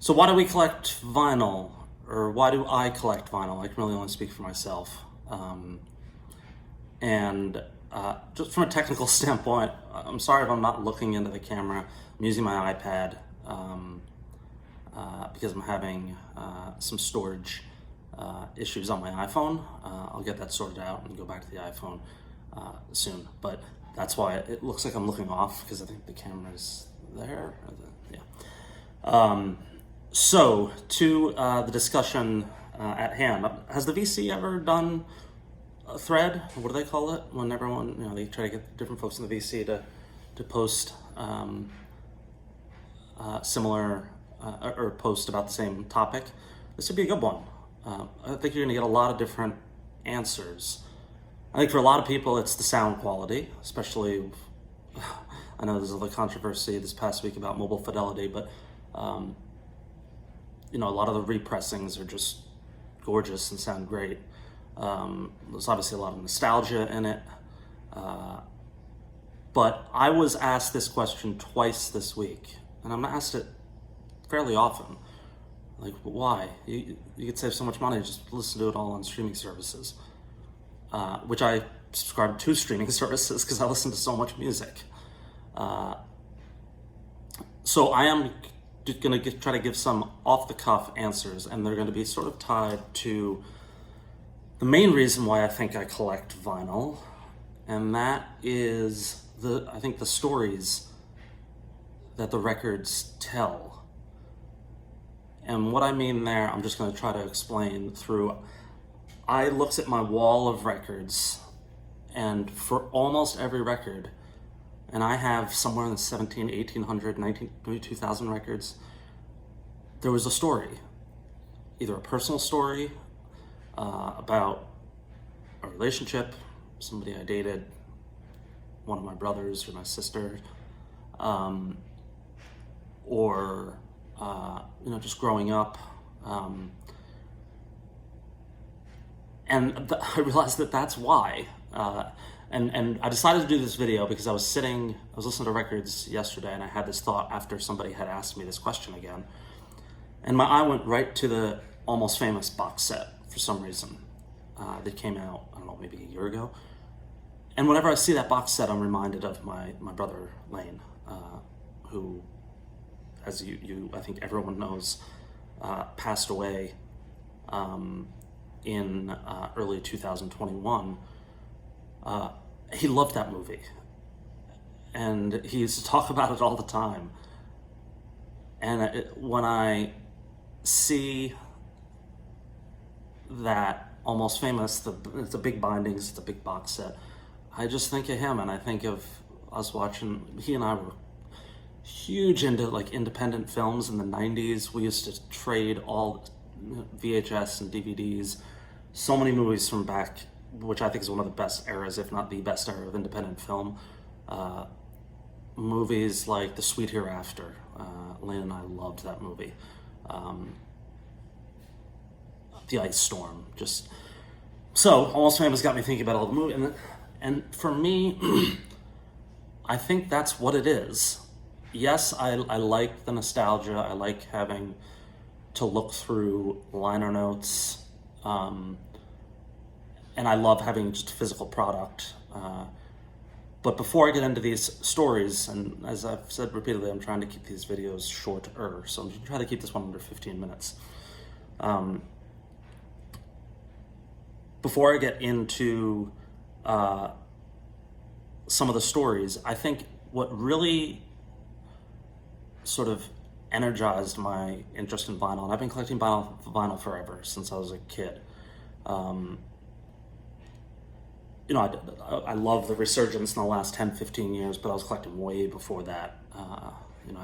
So why do we collect vinyl? Or why do I collect vinyl? I can really only speak for myself. And just from a technical standpoint, I'm sorry if I'm not looking into the camera. I'm using my iPad because I'm having some storage issues on my iPhone. I'll get that sorted out and go back to the iPhone soon. But that's why it looks like I'm looking off, because I think the camera's there. So, to the discussion at hand. Has the VC ever done a thread? What do they call it? When everyone, they try to get different folks in the VC to post similar or post about the same topic. This would be a good one. I think you're going to get a lot of different answers. I think for a lot of people, it's the sound quality, especially. I know there's a little controversy this past week about mobile fidelity, but a lot of the repressings are just gorgeous and sound great. There's obviously a lot of nostalgia in it. But I was asked this question twice this week, and I'm asked it fairly often. Like, why? You could save so much money, just listen to it all on streaming services. Which I subscribe to streaming services because I listen to so much music. So I am going to try to give some off-the-cuff answers, and they're going to be sort of tied to the main reason why I think I collect vinyl, and that is I think the stories that the records tell. And what I mean there, I'm just going to try to explain through. I looked at my wall of records, and for almost every record, and I have somewhere in the 1800, 19, maybe 2000 records, there was a story. Either a personal story about a relationship, somebody I dated, one of my brothers or my sister, or just growing up. And I realized that that's why. And I decided to do this video because I was listening to records yesterday, and I had this thought after somebody had asked me this question again. And my eye went right to the Almost Famous box set for some reason. That came out, I don't know, maybe a year ago. And whenever I see that box set, I'm reminded of my brother, Lane, who, as I think everyone knows, passed away in early 2021. He loved that movie, and he used to talk about it all the time. And when I see that Almost Famous, the big bindings, it's a big box set, I just think of him, and I think of us watching. He and I were huge into like independent films in the 90s. We used to trade all VHS and DVDs, so many movies from back, which I think is one of the best eras, if not the best era of independent film. Movies like The Sweet Hereafter. Lynn and I loved that movie. The Ice Storm. So Almost Famous got me thinking about all the movies. And for me, I think that's what it is. Yes, I like the nostalgia. I like having to look through liner notes. And I love having just a physical product. But before I get into these stories, and as I've said repeatedly, I'm trying to keep these videos shorter, so I'm going to try to keep this one under 15 minutes. Before I get into some of the stories, I think what really sort of energized my interest in vinyl, and I've been collecting vinyl forever, since I was a kid. I love the resurgence in the last 10, 15 years, but I was collecting way before that. I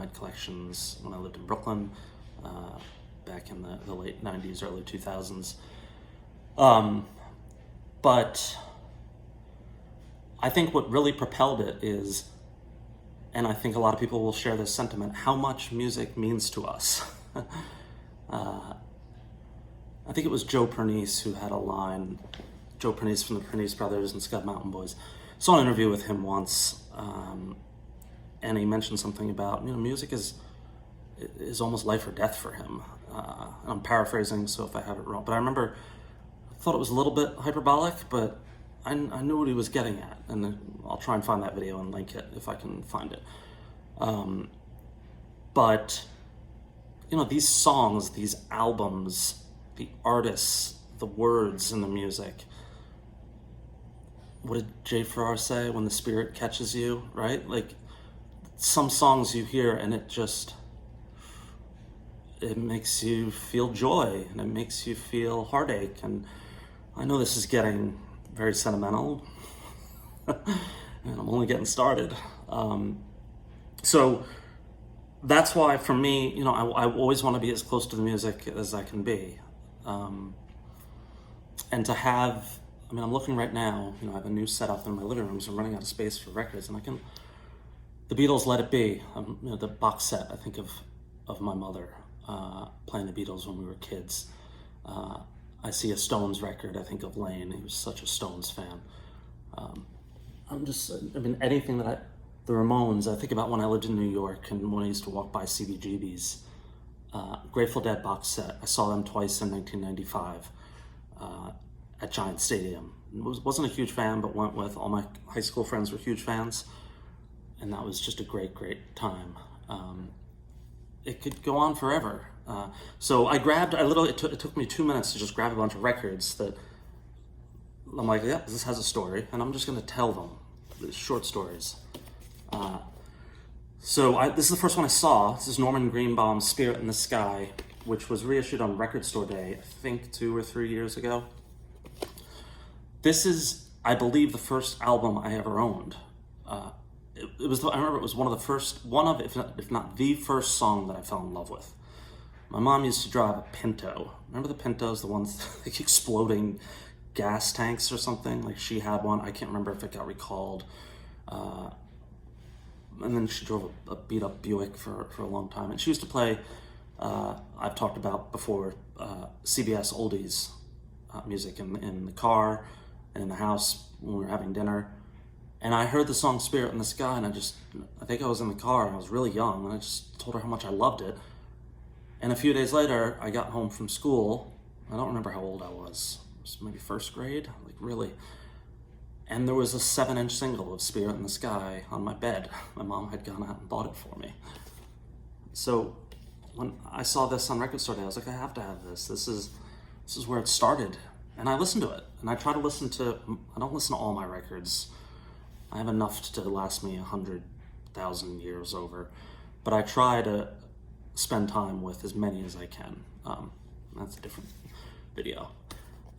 had collections when I lived in Brooklyn, back in the late 90s, early 2000s. But I think what really propelled it is, and I think a lot of people will share this sentiment, how much music means to us. I think it was Joe Pernice who had a line, Joe Pernice from the Pernice Brothers and Scud Mountain Boys. Saw an interview with him once, and he mentioned something about, music is is almost life or death for him. I'm paraphrasing, so if I have it wrong, but I remember I thought it was a little bit hyperbolic, but I knew what he was getting at, and I'll try and find that video and link it if I can find it. But these songs, these albums, the artists, the words and the music. What did Jay Farrar say? When the spirit catches you, right? Like, some songs you hear and it makes you feel joy, and it makes you feel heartache. And I know this is getting very sentimental, and I'm only getting started. So that's why, for me, I always want to be as close to the music as I can be. And to have, I'm looking right now, I have a new setup in my living room, so I'm running out of space for records, and the Beatles' Let It Be, the box set, I think, of my mother playing the Beatles when we were kids. I see a Stones record, I think of Lane. He was such a Stones fan. Anything the Ramones, I think about when I lived in New York and when I used to walk by CBGB's. Grateful Dead box set, I saw them twice in 1995 at Giant Stadium. Wasn't a huge fan, but went with all my high school friends were huge fans. And that was just a great, great time. It could go on forever. So I grabbed, it took me 2 minutes to just grab a bunch of records that I'm like, yeah, this has a story, and I'm just gonna tell them, the short stories. This is the first one I saw. This is Norman Greenbaum's Spirit in the Sky, which was reissued on Record Store Day, I think 2 or 3 years ago. This is, I believe, the first album I ever owned. I remember it was if not the first song that I fell in love with. My mom used to drive a Pinto. Remember the Pintos, the ones like exploding gas tanks or something? Like, she had one. I can't remember if it got recalled. And then she drove a beat up Buick for a long time. And she used to play, I've talked about before, CBS oldies music in the car and in the house when we were having dinner. And I heard the song Spirit in the Sky, and I think I was in the car, and I was really young, and I just told her how much I loved it. And a few days later, I got home from school. I don't remember how old I was. It was maybe first grade, like really. And there was a 7-inch single of Spirit in the Sky on my bed. My mom had gone out and bought it for me. So when I saw this on Record Store Day, I was like, I have to have this. This is where it started. And I listened to it. And I try to I don't listen to all my records. I have enough to last me 100,000 years over. But I try to spend time with as many as I can. That's a different video.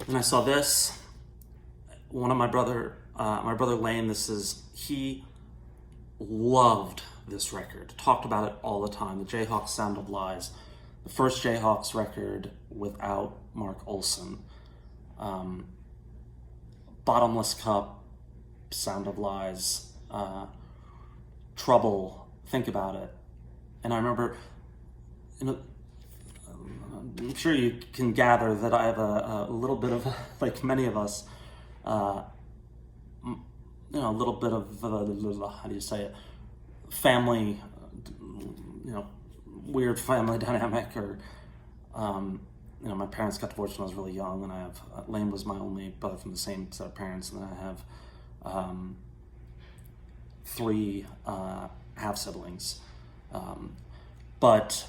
And I saw this. One of my brother Lane, he loved this record, talked about it all the time. The Jayhawks Sound of Lies, the first Jayhawks record without Mark Olson. Bottomless Cup, Sound of Lies, Trouble, Think About It. And I remember, I'm sure you can gather that I have a little bit of, like many of us, a little bit of, how do you say it, family, weird family dynamic, or, my parents got divorced when I was really young, and I have, Lane was my only brother from the same set of parents, and then I have 3 half-siblings. But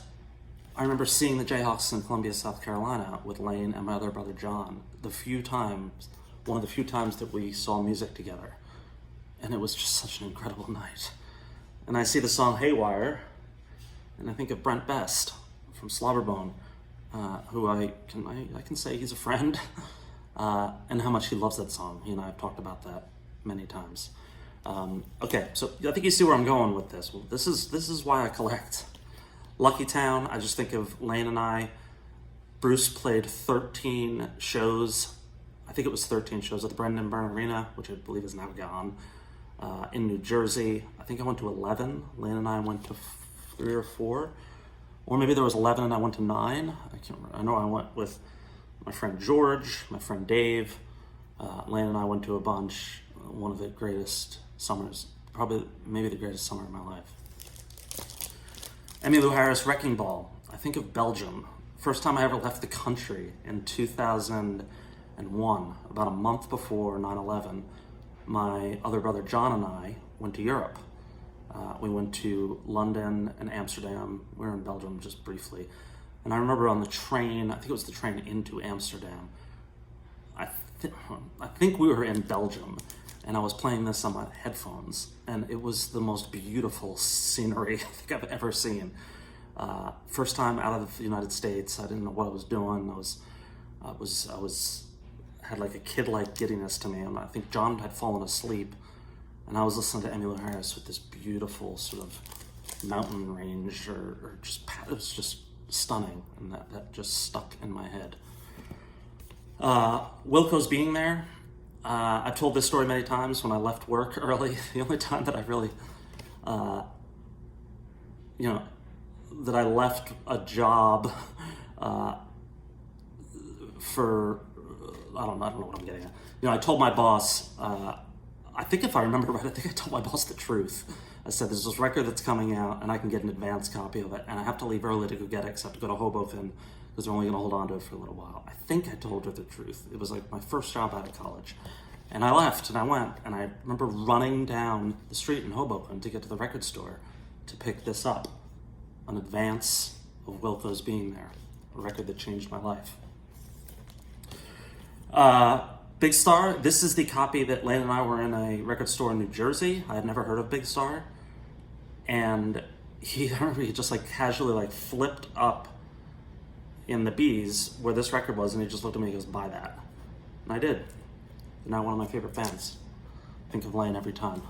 I remember seeing the Jayhawks in Columbia, South Carolina with Lane and my other brother John, one of the few times that we saw music together. And it was just such an incredible night. And I see the song Haywire, and I think of Brent Best from Slobberbone, who I can say he's a friend, and how much he loves that song. He and I have talked about that many times. Okay, so I think you see where I'm going with this. Well, this is why I collect. Lucky Town, I just think of Lane and I. Bruce played 13 shows. I think it was 13 shows at the Brendan Byrne Arena, which I believe is now gone, in New Jersey. I think I went to 11. Lane and I went to 3 or 4. Or maybe there was 11 and I went to 9. I can't remember. I know I went with my friend George, my friend Dave. Lane and I went to a bunch. One of the greatest summers, maybe the greatest summer of my life. Emmylou Harris, Wrecking Ball. I think of Belgium. First time I ever left the country in 2001, about a month before 9/11. My other brother John and I went to Europe. We went to London and Amsterdam. We were in Belgium just briefly. And I remember on the train, I think it was the train into Amsterdam, I think we were in Belgium, and I was playing this on my headphones, and it was the most beautiful scenery I think I've ever seen. First time out of the United States, I didn't know what I was doing. I had like a kid-like giddiness to me, and I think John had fallen asleep, and I was listening to Emmylou Harris with this beautiful sort of mountain range, or just, it was just stunning, and that just stuck in my head. Wilco's being there. I've told this story many times when I left work early. The only time that I really, that I left a job for, I don't know what I'm getting at. I told my boss, I think if I remember right, I think I told my boss the truth. I said, there's this record that's coming out, and I can get an advance copy of it, and I have to leave early to go get it, because I have to go to Hoboken, because they're only going to hold on to it for a little while. I think I told her the truth. It was like my first job out of college. And I left, and I went, and I remember running down the street in Hoboken to get to the record store to pick this up, an advance of Wilco's Being There, a record that changed my life. Big Star, this is the copy that Lane and I were in a record store in New Jersey. I had never heard of Big Star. And I remember he just like casually like flipped up in the B's where this record was, and he just looked at me and goes, buy that. And I did. They're now one of my favorite bands. Think of Lane every time.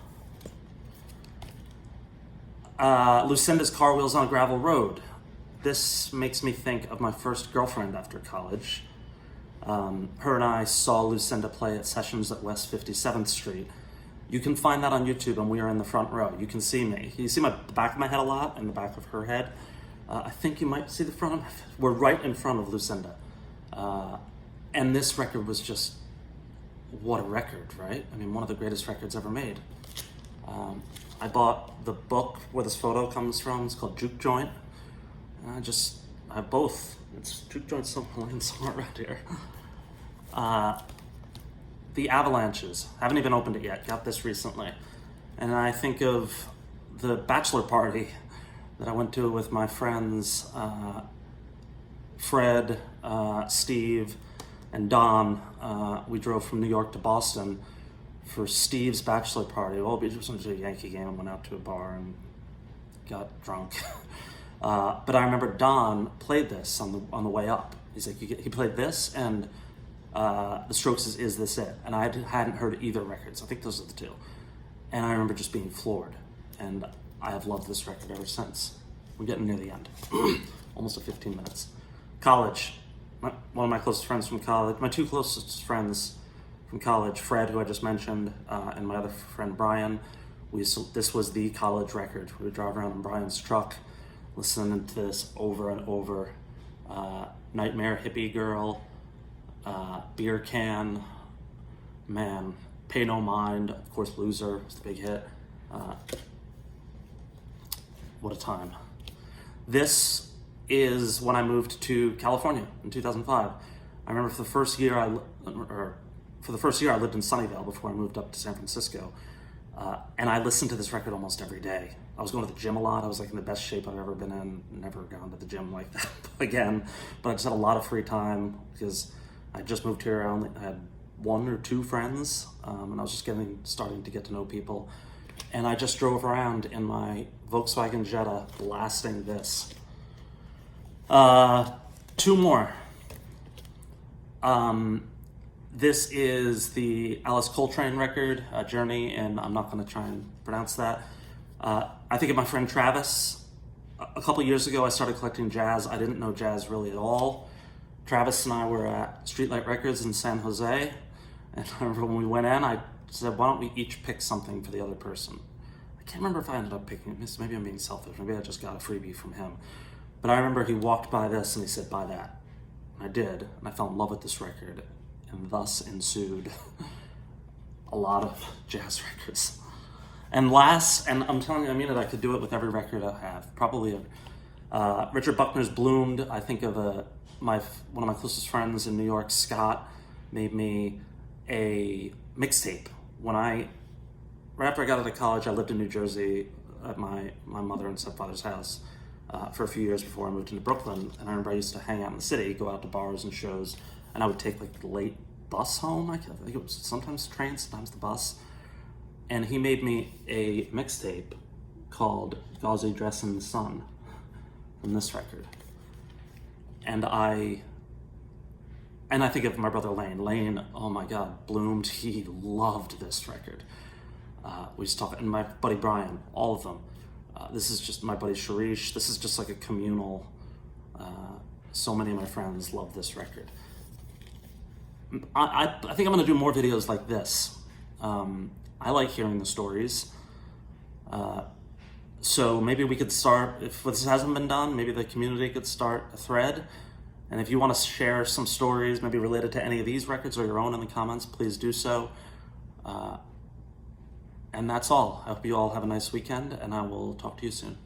Lucinda's Car Wheels on a Gravel Road. This makes me think of my first girlfriend after college. Her and I saw Lucinda play at Sessions at West 57th Street. You can find that on YouTube, and we are in the front row. You can see me. You see the back of my head a lot, and the back of her head. I think you might see the front of my head. We're right in front of Lucinda. And this record was just, what a record, right? I mean, one of the greatest records ever made. I bought the book where this photo comes from. It's called Juke Joint. And I have both. It's Juke Joint somewhere around here. The Avalanches. Haven't even opened it yet. Got this recently. And I think of the bachelor party that I went to with my friends, Fred, Steve, and Don. We drove from New York to Boston for Steve's bachelor party. Well, we just went to a Yankee game and went out to a bar and got drunk. But I remember Don played this on the way up. He's like, he played this, and The Strokes' Is This It? And I hadn't heard either records. I think those are the two. And I remember just being floored. And I have loved this record ever since. We're getting near the end. Almost at 15 minutes. College. One of my closest friends from college, my two closest friends from college, Fred, who I just mentioned, and my other friend, Brian. This was the college record. We would drive around in Brian's truck, listening to this over and over. Nightmare, Hippie Girl, Beer Can, man, Pay No Mind, of course, Loser was the big hit. What a time. This is when I moved to California in 2005. I remember for the first year I lived in Sunnyvale before I moved up to San Francisco. And I listened to this record almost every day. I was going to the gym a lot. I was like in the best shape I've ever been in. Never gone to the gym like that again. But I just had a lot of free time because I just moved here. I had one or two friends, and I was just starting to get to know people. And I just drove around in my Volkswagen Jetta blasting this. Two more. This is the Alice Coltrane record, Journey, and I'm not going to try and pronounce that. I think of my friend Travis. A couple years ago, I started collecting jazz. I didn't know jazz really at all. Travis and I were at Streetlight Records in San Jose, and I remember when we went in, I said, why don't we each pick something for the other person? I can't remember if I ended up picking this. Maybe I'm being selfish. Maybe I just got a freebie from him. But I remember he walked by this and he said, buy that. And I did, and I fell in love with this record, and thus ensued a lot of jazz records. And last, and I'm telling you, I mean it, I could do it with every record I have. Probably Richard Buckner's Bloomed. I think of one of my closest friends in New York, Scott, made me a mixtape. Right after I got out of college, I lived in New Jersey at my mother and stepfather's house for a few years before I moved into Brooklyn. And I remember I used to hang out in the city, go out to bars and shows, and I would take like the late bus home. I think it was sometimes the train, sometimes the bus. And he made me a mixtape called Gauzy Dress in the Sun from this record. And I think of my brother Lane. Lane, oh my God, Bloomed, he loved this record. We used to talk, and my buddy Brian, all of them. This is just my buddy Sharish. This is just like a communal, so many of my friends love this record. I think I'm gonna do more videos like this. I like hearing the stories. So maybe we could start, if this hasn't been done, maybe the community could start a thread. And if you want to share some stories, maybe related to any of these records or your own in the comments, please do so. And that's all. I hope you all have a nice weekend, and I will talk to you soon.